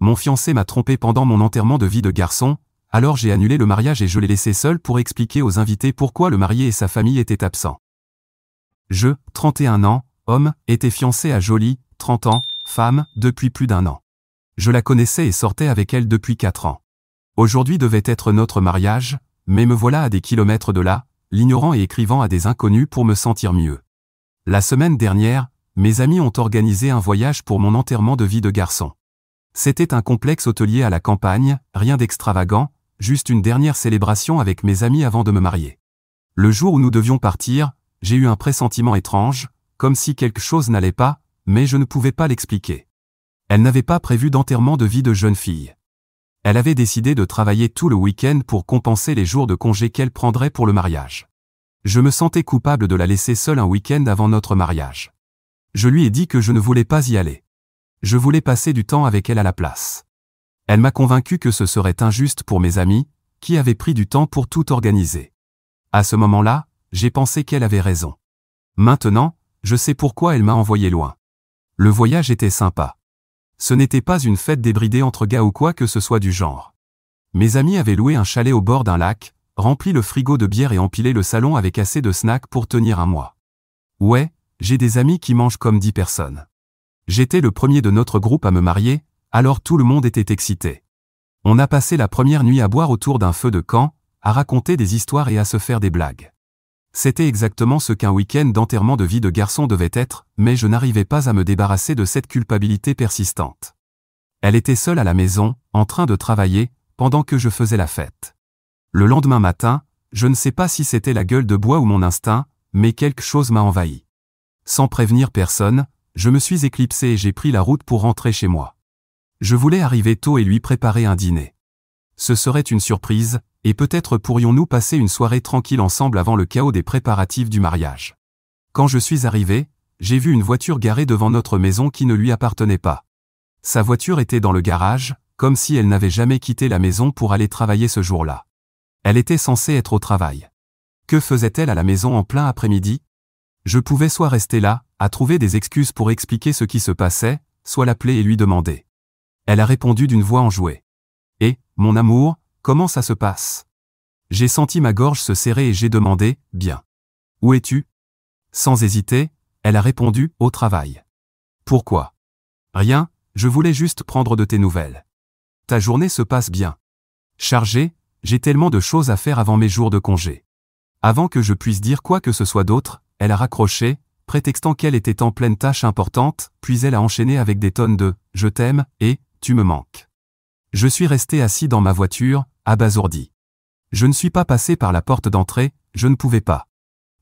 mon fiancé m'a trompé pendant mon enterrement de vie de garçon, alors j'ai annulé le mariage et je l'ai laissé seul pour expliquer aux invités pourquoi le marié et sa famille étaient absents. Je, 31 ans, homme, étais fiancé à Jolie, 30 ans, femme, depuis plus d'1 an. Je la connaissais et sortais avec elle depuis 4 ans. Aujourd'hui devait être notre mariage, mais me voilà à des kilomètres de là, l'ignorant et écrivant à des inconnus pour me sentir mieux. La semaine dernière, mes amis ont organisé un voyage pour mon enterrement de vie de garçon. C'était un complexe hôtelier à la campagne, rien d'extravagant, juste une dernière célébration avec mes amis avant de me marier. Le jour où nous devions partir, j'ai eu un pressentiment étrange, comme si quelque chose n'allait pas, mais je ne pouvais pas l'expliquer. Elle n'avait pas prévu d'enterrement de vie de jeune fille. Elle avait décidé de travailler tout le week-end pour compenser les jours de congé qu'elle prendrait pour le mariage. Je me sentais coupable de la laisser seule un week-end avant notre mariage. Je lui ai dit que je ne voulais pas y aller. Je voulais passer du temps avec elle à la place. Elle m'a convaincu que ce serait injuste pour mes amis, qui avaient pris du temps pour tout organiser. À ce moment-là, j'ai pensé qu'elle avait raison. Maintenant, je sais pourquoi elle m'a envoyé loin. Le voyage était sympa. Ce n'était pas une fête débridée entre gars ou quoi que ce soit du genre. Mes amis avaient loué un chalet au bord d'un lac, rempli le frigo de bière et empilé le salon avec assez de snacks pour tenir un mois. Ouais, j'ai des amis qui mangent comme 10 personnes. J'étais le premier de notre groupe à me marier, alors tout le monde était excité. On a passé la première nuit à boire autour d'un feu de camp, à raconter des histoires et à se faire des blagues. C'était exactement ce qu'un week-end d'enterrement de vie de garçon devait être, mais je n'arrivais pas à me débarrasser de cette culpabilité persistante. Elle était seule à la maison, en train de travailler, pendant que je faisais la fête. Le lendemain matin, je ne sais pas si c'était la gueule de bois ou mon instinct, mais quelque chose m'a envahi. Sans prévenir personne, je me suis éclipsé et j'ai pris la route pour rentrer chez moi. Je voulais arriver tôt et lui préparer un dîner. Ce serait une surprise, et peut-être pourrions-nous passer une soirée tranquille ensemble avant le chaos des préparatifs du mariage. Quand je suis arrivé, j'ai vu une voiture garée devant notre maison qui ne lui appartenait pas. Sa voiture était dans le garage, comme si elle n'avait jamais quitté la maison pour aller travailler ce jour-là. Elle était censée être au travail. Que faisait-elle à la maison en plein après-midi? Je pouvais soit rester là, à trouver des excuses pour expliquer ce qui se passait, soit l'appeler et lui demander. Elle a répondu d'une voix enjouée. « Eh, mon amour, comment ça se passe ?» J'ai senti ma gorge se serrer et j'ai demandé « Bien. Où es-tu » Sans hésiter, elle a répondu « Au travail. » Pourquoi? Rien, je voulais juste prendre de tes nouvelles. Ta journée se passe bien. Chargée, j'ai tellement de choses à faire avant mes jours de congé. Avant que je puisse dire quoi que ce soit d'autre, elle a raccroché, prétextant qu'elle était en pleine tâche importante, puis elle a enchaîné avec des tonnes de « je t'aime » et « tu me manques ». Je suis resté assis dans ma voiture, abasourdi. Je ne suis pas passé par la porte d'entrée, je ne pouvais pas.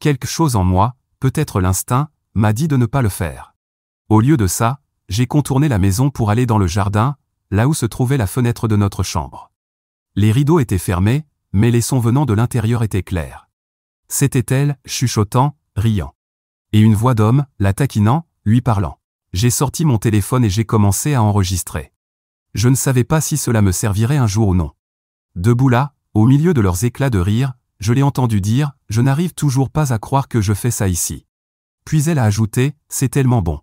Quelque chose en moi, peut-être l'instinct, m'a dit de ne pas le faire. Au lieu de ça, j'ai contourné la maison pour aller dans le jardin, là où se trouvait la fenêtre de notre chambre. Les rideaux étaient fermés, mais les sons venant de l'intérieur étaient clairs. C'était elle, chuchotant, riant. Et une voix d'homme, la taquinant, lui parlant. J'ai sorti mon téléphone et j'ai commencé à enregistrer. Je ne savais pas si cela me servirait un jour ou non. Debout là, au milieu de leurs éclats de rire, je l'ai entendu dire « Je n'arrive toujours pas à croire que je fais ça ici. » Puis elle a ajouté « C'est tellement bon.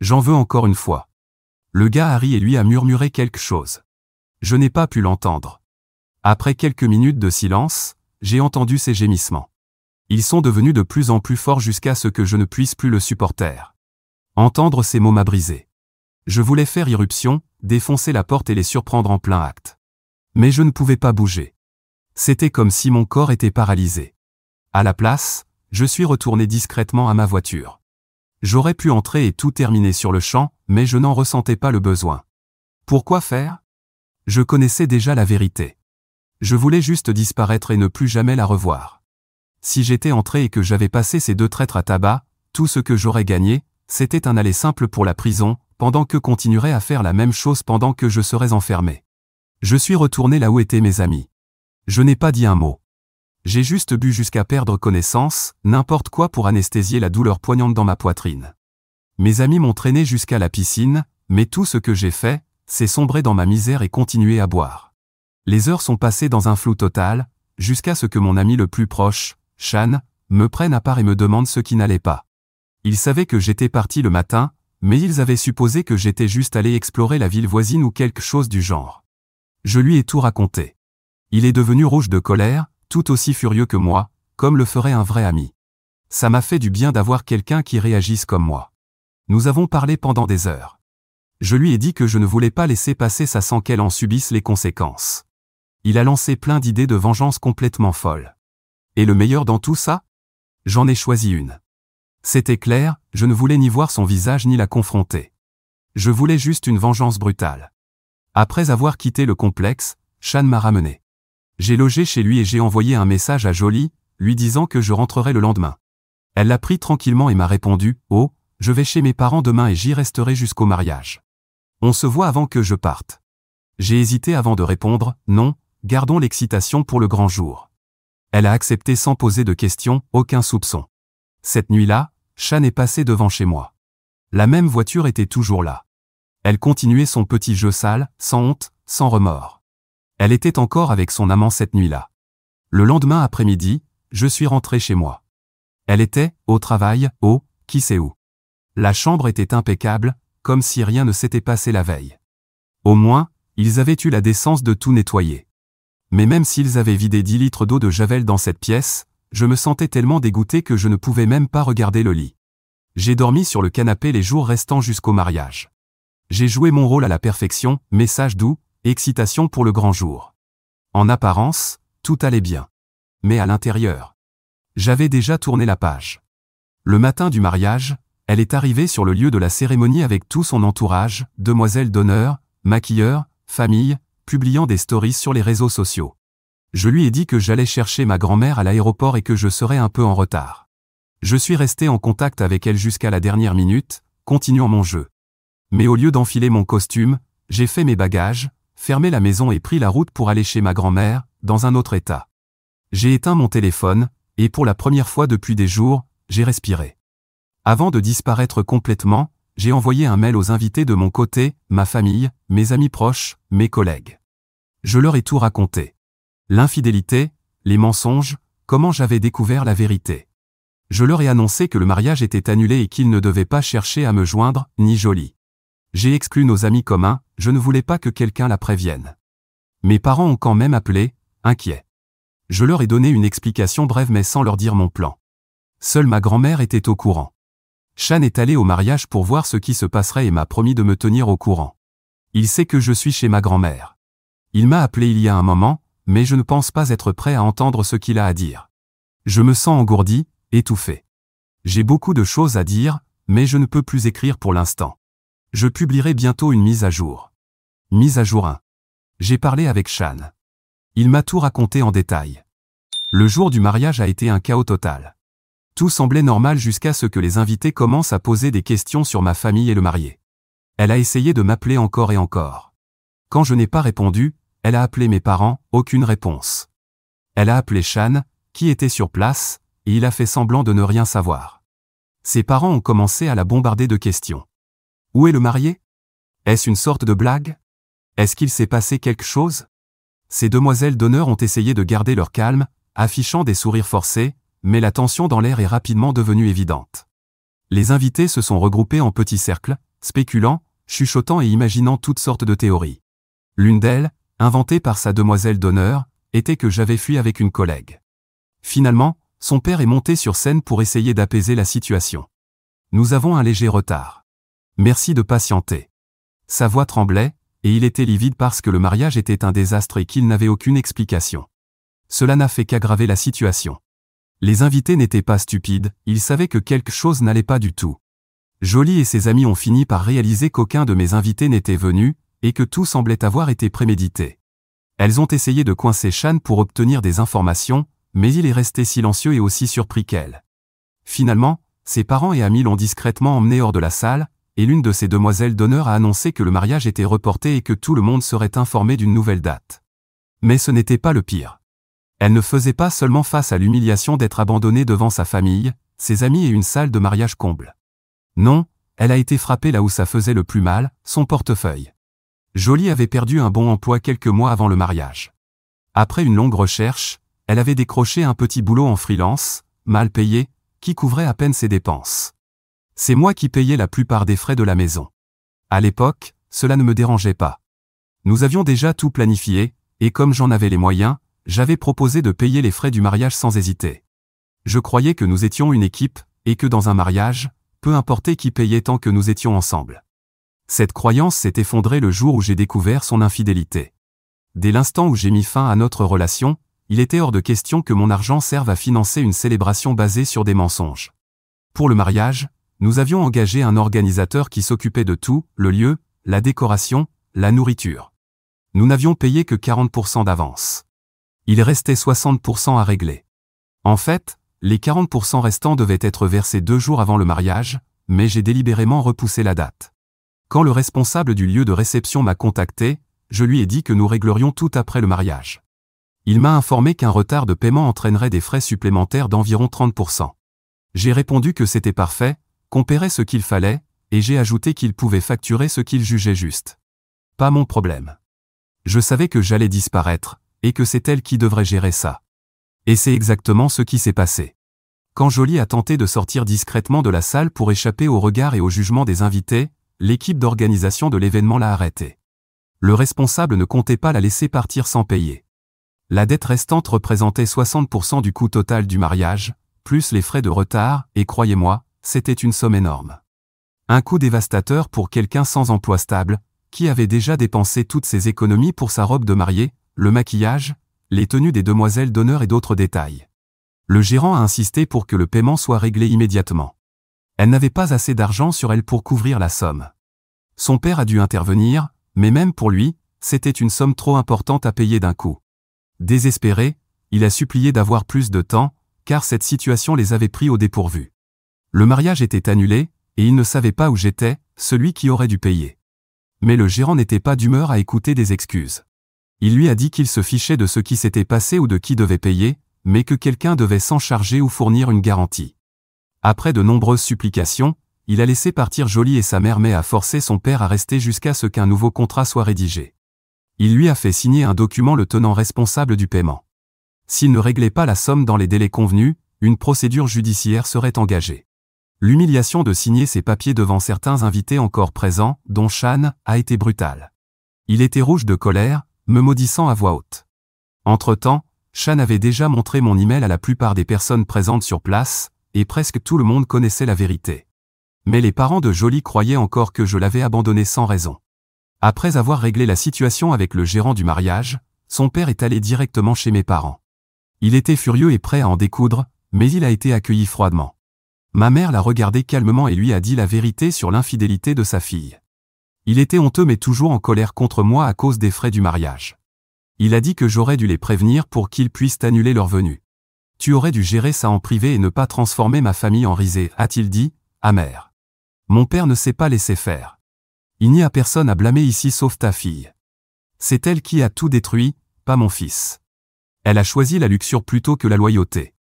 J'en veux encore une fois. » Le gars a ri et lui a murmuré quelque chose. Je n'ai pas pu l'entendre. Après quelques minutes de silence, j'ai entendu ses gémissements. Ils sont devenus de plus en plus forts jusqu'à ce que je ne puisse plus le supporter. Entendre ces mots m'a brisé. Je voulais faire irruption, défoncer la porte et les surprendre en plein acte. Mais je ne pouvais pas bouger. C'était comme si mon corps était paralysé. À la place, je suis retourné discrètement à ma voiture. J'aurais pu entrer et tout terminer sur le champ, mais je n'en ressentais pas le besoin. Pourquoi faire? Je connaissais déjà la vérité. Je voulais juste disparaître et ne plus jamais la revoir. Si j'étais entré et que j'avais passé ces 2 traîtres à tabac, tout ce que j'aurais gagné, c'était un aller simple pour la prison, pendant que continuerait à faire la même chose pendant que je serais enfermé. Je suis retourné là où étaient mes amis. Je n'ai pas dit un mot. J'ai juste bu jusqu'à perdre connaissance, n'importe quoi pour anesthésier la douleur poignante dans ma poitrine. Mes amis m'ont traîné jusqu'à la piscine, mais tout ce que j'ai fait, c'est sombrer dans ma misère et continuer à boire. Les heures sont passées dans un flou total, jusqu'à ce que mon ami le plus proche, Shan, me prenne à part et me demande ce qui n'allait pas. Il savait que j'étais parti le matin, mais ils avaient supposé que j'étais juste allé explorer la ville voisine ou quelque chose du genre. Je lui ai tout raconté. Il est devenu rouge de colère, tout aussi furieux que moi, comme le ferait un vrai ami. Ça m'a fait du bien d'avoir quelqu'un qui réagisse comme moi. Nous avons parlé pendant des heures. Je lui ai dit que je ne voulais pas laisser passer ça sans qu'elle en subisse les conséquences. Il a lancé plein d'idées de vengeance complètement folles. Et le meilleur dans tout ça? J'en ai choisi une. C'était clair, je ne voulais ni voir son visage ni la confronter. Je voulais juste une vengeance brutale. Après avoir quitté le complexe, Shan m'a ramené. J'ai logé chez lui et j'ai envoyé un message à Jolie, lui disant que je rentrerai le lendemain. Elle l'a pris tranquillement et m'a répondu « Oh, je vais chez mes parents demain et j'y resterai jusqu'au mariage. On se voit avant que je parte. » J'ai hésité avant de répondre « Non, gardons l'excitation pour le grand jour. » Elle a accepté sans poser de questions, aucun soupçon. Cette nuit-là, Shan est passé devant chez moi. La même voiture était toujours là. Elle continuait son petit jeu sale, sans honte, sans remords. Elle était encore avec son amant cette nuit-là. Le lendemain après-midi, je suis rentré chez moi. Elle était, au travail, qui sait où. La chambre était impeccable, comme si rien ne s'était passé la veille. Au moins, ils avaient eu la décence de tout nettoyer. Mais même s'ils avaient vidé 10 litres d'eau de javel dans cette pièce, je me sentais tellement dégoûté que je ne pouvais même pas regarder le lit. J'ai dormi sur le canapé les jours restants jusqu'au mariage. J'ai joué mon rôle à la perfection, message doux, excitation pour le grand jour. En apparence, tout allait bien. Mais à l'intérieur, j'avais déjà tourné la page. Le matin du mariage, elle est arrivée sur le lieu de la cérémonie avec tout son entourage, demoiselles d'honneur, maquilleurs, famille, publiant des stories sur les réseaux sociaux. Je lui ai dit que j'allais chercher ma grand-mère à l'aéroport et que je serais un peu en retard. Je suis resté en contact avec elle jusqu'à la dernière minute, continuant mon jeu. Mais au lieu d'enfiler mon costume, j'ai fait mes bagages, fermé la maison et pris la route pour aller chez ma grand-mère, dans un autre état. J'ai éteint mon téléphone, et pour la première fois depuis des jours, j'ai respiré. Avant de disparaître complètement, j'ai envoyé un mail aux invités de mon côté, ma famille, mes amis proches, mes collègues. Je leur ai tout raconté. L'infidélité, les mensonges, comment j'avais découvert la vérité. Je leur ai annoncé que le mariage était annulé et qu'ils ne devaient pas chercher à me joindre, ni Jolie. J'ai exclu nos amis communs, je ne voulais pas que quelqu'un la prévienne. Mes parents ont quand même appelé, inquiets. Je leur ai donné une explication brève mais sans leur dire mon plan. Seule ma grand-mère était au courant. Shan est allé au mariage pour voir ce qui se passerait et m'a promis de me tenir au courant. Il sait que je suis chez ma grand-mère. Il m'a appelé il y a un moment, mais je ne pense pas être prêt à entendre ce qu'il a à dire. Je me sens engourdi, étouffé. J'ai beaucoup de choses à dire, mais je ne peux plus écrire pour l'instant. Je publierai bientôt une mise à jour. Mise à jour 1. J'ai parlé avec Shan. Il m'a tout raconté en détail. Le jour du mariage a été un chaos total. Tout semblait normal jusqu'à ce que les invités commencent à poser des questions sur ma famille et le marié. Elle a essayé de m'appeler encore et encore. Quand je n'ai pas répondu, elle a appelé mes parents, aucune réponse. Elle a appelé Shan, qui était sur place, et il a fait semblant de ne rien savoir. Ses parents ont commencé à la bombarder de questions. Où est le marié? Est-ce une sorte de blague? Est-ce qu'il s'est passé quelque chose? Ces demoiselles d'honneur ont essayé de garder leur calme, affichant des sourires forcés, mais la tension dans l'air est rapidement devenue évidente. Les invités se sont regroupés en petits cercles, spéculant, chuchotant et imaginant toutes sortes de théories. L'une d'elles, inventée par sa demoiselle d'honneur, était que j'avais fui avec une collègue. Finalement, son père est monté sur scène pour essayer d'apaiser la situation. Nous avons un léger retard. Merci de patienter. Sa voix tremblait, et il était livide parce que le mariage était un désastre et qu'il n'avait aucune explication. Cela n'a fait qu'aggraver la situation. Les invités n'étaient pas stupides, ils savaient que quelque chose n'allait pas du tout. Jolie et ses amis ont fini par réaliser qu'aucun de mes invités n'était venu, et que tout semblait avoir été prémédité. Elles ont essayé de coincer Shan pour obtenir des informations, mais il est resté silencieux et aussi surpris qu'elle. Finalement, ses parents et amis l'ont discrètement emmené hors de la salle, et l'une de ces demoiselles d'honneur a annoncé que le mariage était reporté et que tout le monde serait informé d'une nouvelle date. Mais ce n'était pas le pire. Elle ne faisait pas seulement face à l'humiliation d'être abandonnée devant sa famille, ses amis et une salle de mariage comble. Non, elle a été frappée là où ça faisait le plus mal, son portefeuille. Jolie avait perdu un bon emploi quelques mois avant le mariage. Après une longue recherche, elle avait décroché un petit boulot en freelance, mal payé, qui couvrait à peine ses dépenses. C'est moi qui payais la plupart des frais de la maison. À l'époque, cela ne me dérangeait pas. Nous avions déjà tout planifié, et comme j'en avais les moyens, j'avais proposé de payer les frais du mariage sans hésiter. Je croyais que nous étions une équipe, et que dans un mariage, peu importait qui payait tant que nous étions ensemble. Cette croyance s'est effondrée le jour où j'ai découvert son infidélité. Dès l'instant où j'ai mis fin à notre relation, il était hors de question que mon argent serve à financer une célébration basée sur des mensonges. Pour le mariage, nous avions engagé un organisateur qui s'occupait de tout, le lieu, la décoration, la nourriture. Nous n'avions payé que 40% d'avance. Il restait 60% à régler. En fait, les 40% restants devaient être versés 2 jours avant le mariage, mais j'ai délibérément repoussé la date. Quand le responsable du lieu de réception m'a contacté, je lui ai dit que nous réglerions tout après le mariage. Il m'a informé qu'un retard de paiement entraînerait des frais supplémentaires d'environ 30%. J'ai répondu que c'était parfait, qu'on paierait ce qu'il fallait, et j'ai ajouté qu'il pouvait facturer ce qu'il jugeait juste. Pas mon problème. Je savais que j'allais disparaître, et que c'est elle qui devrait gérer ça. Et c'est exactement ce qui s'est passé. Quand Jolie a tenté de sortir discrètement de la salle pour échapper au regard et au jugement des invités, l'équipe d'organisation de l'événement l'a arrêtée. Le responsable ne comptait pas la laisser partir sans payer. La dette restante représentait 60% du coût total du mariage, plus les frais de retard, et croyez-moi, c'était une somme énorme. Un coût dévastateur pour quelqu'un sans emploi stable, qui avait déjà dépensé toutes ses économies pour sa robe de mariée, le maquillage, les tenues des demoiselles d'honneur et d'autres détails. Le gérant a insisté pour que le paiement soit réglé immédiatement. Elle n'avait pas assez d'argent sur elle pour couvrir la somme. Son père a dû intervenir, mais même pour lui, c'était une somme trop importante à payer d'un coup. Désespéré, il a supplié d'avoir plus de temps, car cette situation les avait pris au dépourvu. Le mariage était annulé, et il ne savait pas où j'étais, celui qui aurait dû payer. Mais le gérant n'était pas d'humeur à écouter des excuses. Il lui a dit qu'il se fichait de ce qui s'était passé ou de qui devait payer, mais que quelqu'un devait s'en charger ou fournir une garantie. Après de nombreuses supplications, il a laissé partir Jolie et sa mère mais a forcé son père à rester jusqu'à ce qu'un nouveau contrat soit rédigé. Il lui a fait signer un document le tenant responsable du paiement. S'il ne réglait pas la somme dans les délais convenus, une procédure judiciaire serait engagée. L'humiliation de signer ces papiers devant certains invités encore présents, dont Shan, a été brutale. Il était rouge de colère, me maudissant à voix haute. Entre-temps, Shan avait déjà montré mon email à la plupart des personnes présentes sur place, et presque tout le monde connaissait la vérité. Mais les parents de Jolie croyaient encore que je l'avais abandonné sans raison. Après avoir réglé la situation avec le gérant du mariage, son père est allé directement chez mes parents. Il était furieux et prêt à en découdre, mais il a été accueilli froidement. Ma mère l'a regardé calmement et lui a dit la vérité sur l'infidélité de sa fille. Il était honteux mais toujours en colère contre moi à cause des frais du mariage. Il a dit que j'aurais dû les prévenir pour qu'ils puissent annuler leur venue. Tu aurais dû gérer ça en privé et ne pas transformer ma famille en risée, a-t-il dit, amer. Mon père ne s'est pas laissé faire. Il n'y a personne à blâmer ici sauf ta fille. C'est elle qui a tout détruit, pas mon fils. Elle a choisi la luxure plutôt que la loyauté.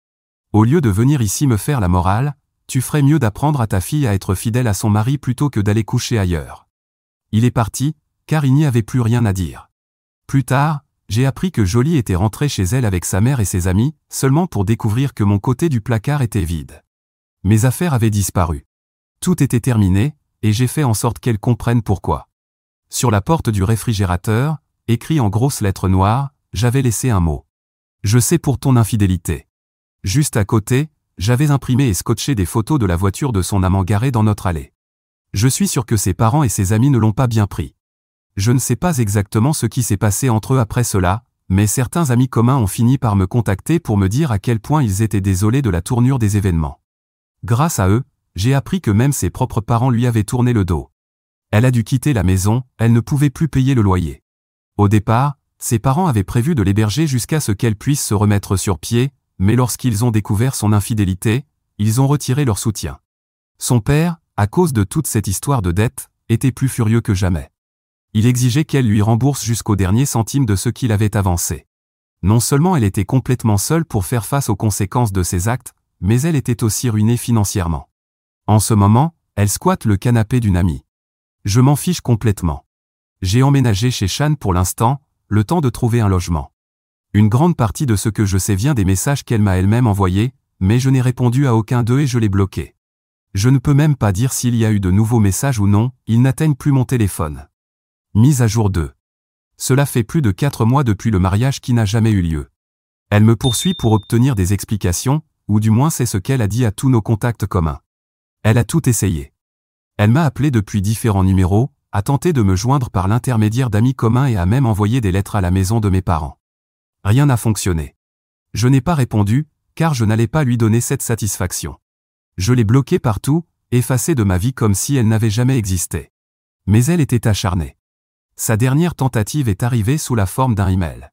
Au lieu de venir ici me faire la morale, tu ferais mieux d'apprendre à ta fille à être fidèle à son mari plutôt que d'aller coucher ailleurs. Il est parti, car il n'y avait plus rien à dire. Plus tard, j'ai appris que Jolie était rentrée chez elle avec sa mère et ses amis, seulement pour découvrir que mon côté du placard était vide. Mes affaires avaient disparu. Tout était terminé, et j'ai fait en sorte qu'elle comprenne pourquoi. Sur la porte du réfrigérateur, écrit en grosses lettres noires, j'avais laissé un mot. Je sais pour ton infidélité. Juste à côté, j'avais imprimé et scotché des photos de la voiture de son amant garée dans notre allée. Je suis sûr que ses parents et ses amis ne l'ont pas bien pris. Je ne sais pas exactement ce qui s'est passé entre eux après cela, mais certains amis communs ont fini par me contacter pour me dire à quel point ils étaient désolés de la tournure des événements. Grâce à eux, j'ai appris que même ses propres parents lui avaient tourné le dos. Elle a dû quitter la maison, elle ne pouvait plus payer le loyer. Au départ, ses parents avaient prévu de l'héberger jusqu'à ce qu'elle puisse se remettre sur pied, mais lorsqu'ils ont découvert son infidélité, ils ont retiré leur soutien. Son père, à cause de toute cette histoire de dette, était plus furieux que jamais. Il exigeait qu'elle lui rembourse jusqu'au dernier centime de ce qu'il avait avancé. Non seulement elle était complètement seule pour faire face aux conséquences de ses actes, mais elle était aussi ruinée financièrement. En ce moment, elle squatte le canapé d'une amie. Je m'en fiche complètement. J'ai emménagé chez Shan pour l'instant, le temps de trouver un logement. Une grande partie de ce que je sais vient des messages qu'elle m'a elle-même envoyés, mais je n'ai répondu à aucun d'eux et je l'ai bloqué. Je ne peux même pas dire s'il y a eu de nouveaux messages ou non, ils n'atteignent plus mon téléphone. Mise à jour 2. Cela fait plus de 4 mois depuis le mariage qui n'a jamais eu lieu. Elle me poursuit pour obtenir des explications, ou du moins c'est ce qu'elle a dit à tous nos contacts communs. Elle a tout essayé. Elle m'a appelé depuis différents numéros, a tenté de me joindre par l'intermédiaire d'amis communs et a même envoyé des lettres à la maison de mes parents. Rien n'a fonctionné. Je n'ai pas répondu, car je n'allais pas lui donner cette satisfaction. Je l'ai bloquée partout, effacée de ma vie comme si elle n'avait jamais existé. Mais elle était acharnée. Sa dernière tentative est arrivée sous la forme d'un email.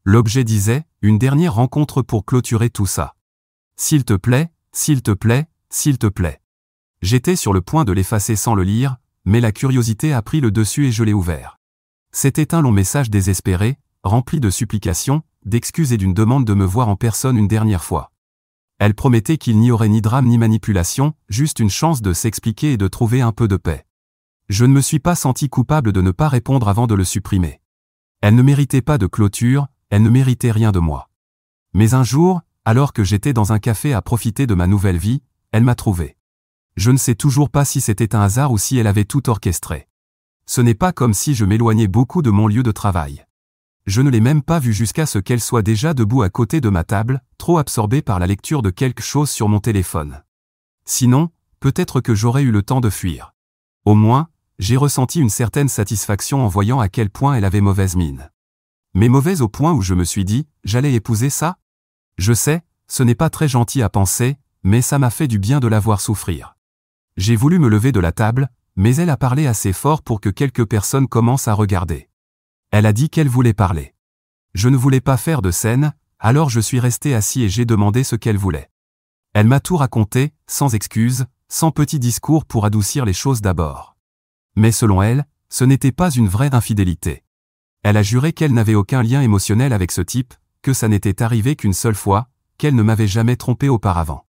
L'objet disait « Une dernière rencontre pour clôturer tout ça. S'il te plaît, s'il te plaît, s'il te plaît. » J'étais sur le point de l'effacer sans le lire, mais la curiosité a pris le dessus et je l'ai ouvert. C'était un long message désespéré, rempli de supplications, d'excuses et d'une demande de me voir en personne une dernière fois. Elle promettait qu'il n'y aurait ni drame ni manipulation, juste une chance de s'expliquer et de trouver un peu de paix. Je ne me suis pas senti coupable de ne pas répondre avant de le supprimer. Elle ne méritait pas de clôture, elle ne méritait rien de moi. Mais un jour, alors que j'étais dans un café à profiter de ma nouvelle vie, elle m'a trouvé. Je ne sais toujours pas si c'était un hasard ou si elle avait tout orchestré. Ce n'est pas comme si je m'éloignais beaucoup de mon lieu de travail. Je ne l'ai même pas vue jusqu'à ce qu'elle soit déjà debout à côté de ma table, trop absorbée par la lecture de quelque chose sur mon téléphone. Sinon, peut-être que j'aurais eu le temps de fuir. Au moins, j'ai ressenti une certaine satisfaction en voyant à quel point elle avait mauvaise mine. Mais mauvaise au point où je me suis dit, j'allais épouser ça? Je sais, ce n'est pas très gentil à penser, mais ça m'a fait du bien de la voir souffrir. J'ai voulu me lever de la table, mais elle a parlé assez fort pour que quelques personnes commencent à regarder. Elle a dit qu'elle voulait parler. Je ne voulais pas faire de scène, alors je suis resté assis et j'ai demandé ce qu'elle voulait. Elle m'a tout raconté, sans excuses, sans petit discours pour adoucir les choses d'abord. Mais selon elle, ce n'était pas une vraie infidélité. Elle a juré qu'elle n'avait aucun lien émotionnel avec ce type, que ça n'était arrivé qu'une seule fois, qu'elle ne m'avait jamais trompé auparavant.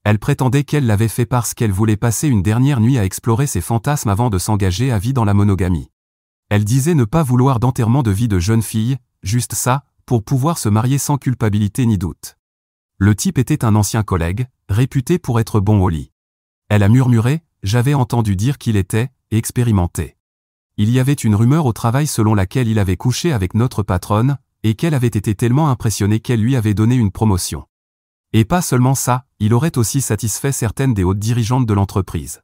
Elle prétendait qu'elle l'avait fait parce qu'elle voulait passer une dernière nuit à explorer ses fantasmes avant de s'engager à vie dans la monogamie. Elle disait ne pas vouloir d'enterrement de vie de jeune fille, juste ça, pour pouvoir se marier sans culpabilité ni doute. Le type était un ancien collègue, réputé pour être bon au lit. Elle a murmuré, j'avais entendu dire qu'il était expérimenté. Il y avait une rumeur au travail selon laquelle il avait couché avec notre patronne, et qu'elle avait été tellement impressionnée qu'elle lui avait donné une promotion. Et pas seulement ça, il aurait aussi satisfait certaines des hautes dirigeantes de l'entreprise.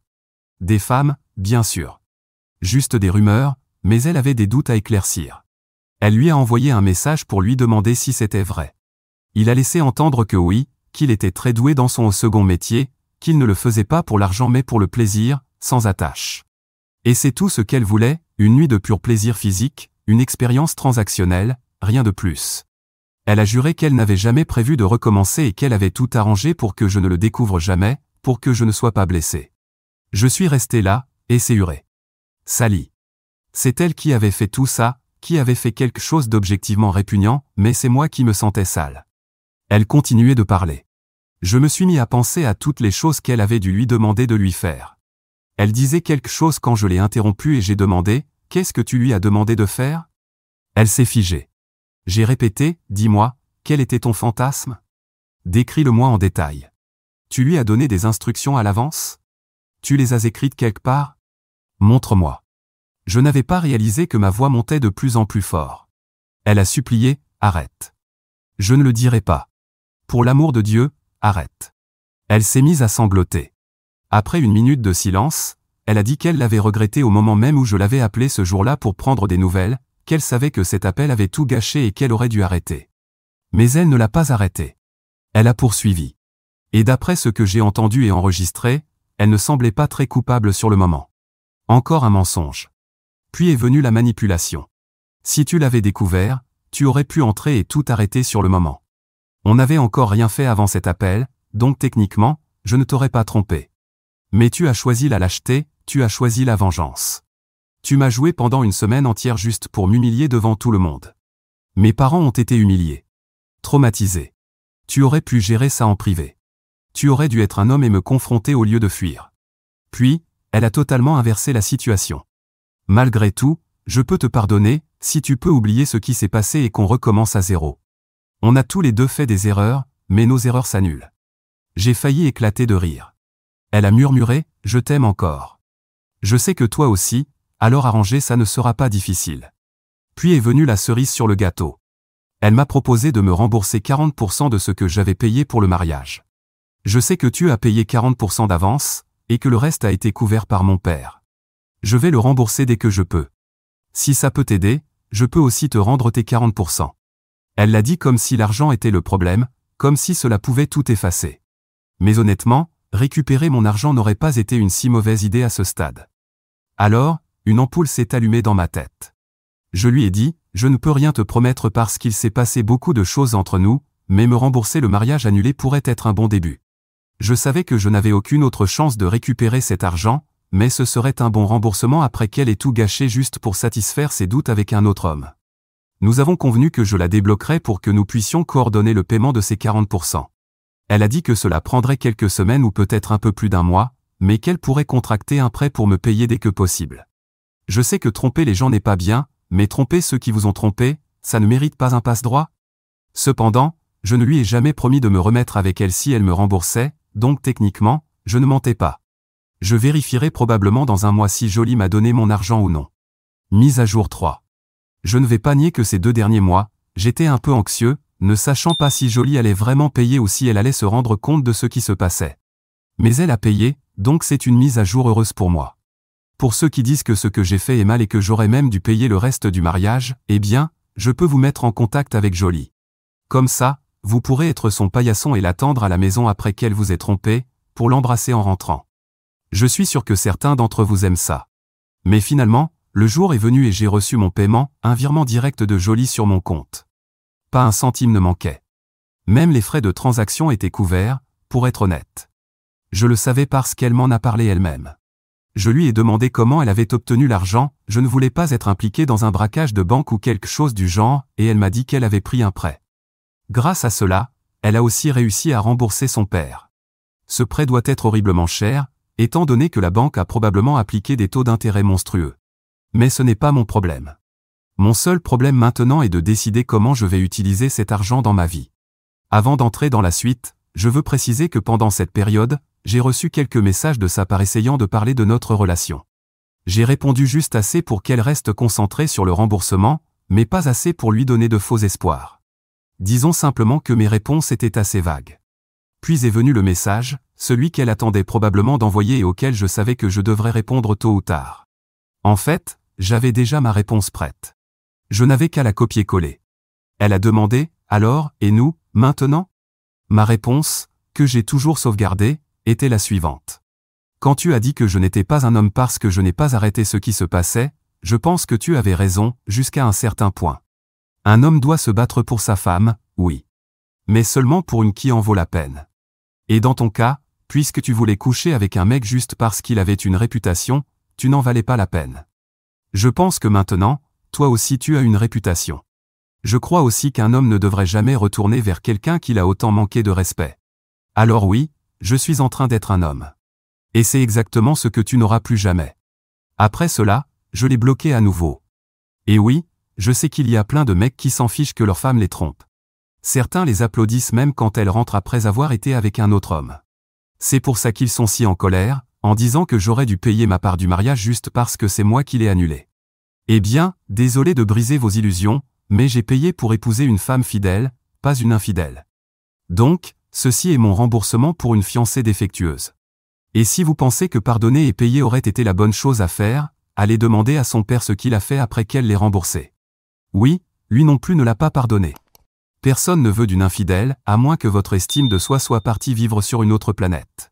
Des femmes, bien sûr. Juste des rumeurs, mais elle avait des doutes à éclaircir. Elle lui a envoyé un message pour lui demander si c'était vrai. Il a laissé entendre que oui, qu'il était très doué dans son second métier, qu'il ne le faisait pas pour l'argent mais pour le plaisir, sans attache. Et c'est tout ce qu'elle voulait, une nuit de pur plaisir physique, une expérience transactionnelle, rien de plus. Elle a juré qu'elle n'avait jamais prévu de recommencer et qu'elle avait tout arrangé pour que je ne le découvre jamais, pour que je ne sois pas blessé. Je suis resté là, esséuré. Sali. C'est elle qui avait fait tout ça, qui avait fait quelque chose d'objectivement répugnant, mais c'est moi qui me sentais sale. Elle continuait de parler. Je me suis mis à penser à toutes les choses qu'elle avait dû lui demander de lui faire. Elle disait quelque chose quand je l'ai interrompue et j'ai demandé « Qu'est-ce que tu lui as demandé de faire ?» Elle s'est figée. J'ai répété « Dis-moi, quel était ton fantasme ? Décris-le-moi en détail. Tu lui as donné des instructions à l'avance ? Tu les as écrites quelque part ? Montre-moi. » Je n'avais pas réalisé que ma voix montait de plus en plus fort. Elle a supplié « Arrête. » Je ne le dirai pas. Pour l'amour de Dieu, arrête. Elle s'est mise à sangloter. Après une minute de silence, elle a dit qu'elle l'avait regretté au moment même où je l'avais appelée ce jour-là pour prendre des nouvelles, qu'elle savait que cet appel avait tout gâché et qu'elle aurait dû arrêter. Mais elle ne l'a pas arrêté. Elle a poursuivi. Et d'après ce que j'ai entendu et enregistré, elle ne semblait pas très coupable sur le moment. Encore un mensonge. Puis est venue la manipulation. Si tu l'avais découvert, tu aurais pu entrer et tout arrêter sur le moment. On n'avait encore rien fait avant cet appel, donc techniquement, je ne t'aurais pas trompé. Mais tu as choisi la lâcheté, tu as choisi la vengeance. Tu m'as joué pendant une semaine entière juste pour m'humilier devant tout le monde. Mes parents ont été humiliés. Traumatisés. Tu aurais pu gérer ça en privé. Tu aurais dû être un homme et me confronter au lieu de fuir. Puis, elle a totalement inversé la situation. Malgré tout, je peux te pardonner, si tu peux oublier ce qui s'est passé et qu'on recommence à zéro. On a tous les deux fait des erreurs, mais nos erreurs s'annulent. J'ai failli éclater de rire. Elle a murmuré, « Je t'aime encore. Je sais que toi aussi, alors arranger ça ne sera pas difficile. » Puis est venue la cerise sur le gâteau. Elle m'a proposé de me rembourser 40% de ce que j'avais payé pour le mariage. Je sais que tu as payé 40% d'avance, et que le reste a été couvert par mon père. Je vais le rembourser dès que je peux. Si ça peut t'aider, je peux aussi te rendre tes 40%. Elle l'a dit comme si l'argent était le problème, comme si cela pouvait tout effacer. Mais honnêtement, récupérer mon argent n'aurait pas été une si mauvaise idée à ce stade. Alors, une ampoule s'est allumée dans ma tête. Je lui ai dit, je ne peux rien te promettre parce qu'il s'est passé beaucoup de choses entre nous, mais me rembourser le mariage annulé pourrait être un bon début. Je savais que je n'avais aucune autre chance de récupérer cet argent, mais ce serait un bon remboursement après qu'elle ait tout gâché juste pour satisfaire ses doutes avec un autre homme. Nous avons convenu que je la débloquerais pour que nous puissions coordonner le paiement de ces 40%. Elle a dit que cela prendrait quelques semaines ou peut-être un peu plus d'un mois, mais qu'elle pourrait contracter un prêt pour me payer dès que possible. Je sais que tromper les gens n'est pas bien, mais tromper ceux qui vous ont trompé, ça ne mérite pas un passe-droit. Cependant, je ne lui ai jamais promis de me remettre avec elle si elle me remboursait, donc techniquement, je ne mentais pas. Je vérifierai probablement dans un mois si Jolie m'a donné mon argent ou non. Mise à jour 3. Je ne vais pas nier que ces 2 derniers mois, j'étais un peu anxieux, ne sachant pas si Jolie allait vraiment payer ou si elle allait se rendre compte de ce qui se passait. Mais elle a payé, donc c'est une mise à jour heureuse pour moi. Pour ceux qui disent que ce que j'ai fait est mal et que j'aurais même dû payer le reste du mariage, eh bien, je peux vous mettre en contact avec Jolie. Comme ça, vous pourrez être son paillasson et l'attendre à la maison après qu'elle vous ait trompé, pour l'embrasser en rentrant. Je suis sûr que certains d'entre vous aiment ça. Mais finalement, le jour est venu et j'ai reçu mon paiement, un virement direct de Jolie sur mon compte. Pas un centime ne manquait. Même les frais de transaction étaient couverts, pour être honnête. Je le savais parce qu'elle m'en a parlé elle-même. Je lui ai demandé comment elle avait obtenu l'argent, je ne voulais pas être impliqué dans un braquage de banque ou quelque chose du genre, et elle m'a dit qu'elle avait pris un prêt. Grâce à cela, elle a aussi réussi à rembourser son père. Ce prêt doit être horriblement cher, étant donné que la banque a probablement appliqué des taux d'intérêt monstrueux. Mais ce n'est pas mon problème. Mon seul problème maintenant est de décider comment je vais utiliser cet argent dans ma vie. Avant d'entrer dans la suite, je veux préciser que pendant cette période, j'ai reçu quelques messages de sa part essayant de parler de notre relation. J'ai répondu juste assez pour qu'elle reste concentrée sur le remboursement, mais pas assez pour lui donner de faux espoirs. Disons simplement que mes réponses étaient assez vagues. Puis est venu le message, celui qu'elle attendait probablement d'envoyer et auquel je savais que je devrais répondre tôt ou tard. En fait, j'avais déjà ma réponse prête. Je n'avais qu'à la copier-coller. Elle a demandé, alors, et nous, maintenant ? Ma réponse, que j'ai toujours sauvegardée, était la suivante. Quand tu as dit que je n'étais pas un homme parce que je n'ai pas arrêté ce qui se passait, je pense que tu avais raison, jusqu'à un certain point. Un homme doit se battre pour sa femme, oui. Mais seulement pour une qui en vaut la peine. Et dans ton cas, puisque tu voulais coucher avec un mec juste parce qu'il avait une réputation, tu n'en valais pas la peine. Je pense que maintenant, toi aussi tu as une réputation. Je crois aussi qu'un homme ne devrait jamais retourner vers quelqu'un qu'il a autant manqué de respect. Alors oui, je suis en train d'être un homme. Et c'est exactement ce que tu n'auras plus jamais. Après cela, je l'ai bloqué à nouveau. Et oui, je sais qu'il y a plein de mecs qui s'en fichent que leur femme les trompe. Certains les applaudissent même quand elles rentrent après avoir été avec un autre homme. C'est pour ça qu'ils sont si en colère, en disant que j'aurais dû payer ma part du mariage juste parce que c'est moi qui l'ai annulé. Eh bien, désolé de briser vos illusions, mais j'ai payé pour épouser une femme fidèle, pas une infidèle. Donc, ceci est mon remboursement pour une fiancée défectueuse. Et si vous pensez que pardonner et payer aurait été la bonne chose à faire, allez demander à son père ce qu'il a fait après qu'elle l'ait remboursé. Oui, lui non plus ne l'a pas pardonné. Personne ne veut d'une infidèle, à moins que votre estime de soi soit partie vivre sur une autre planète.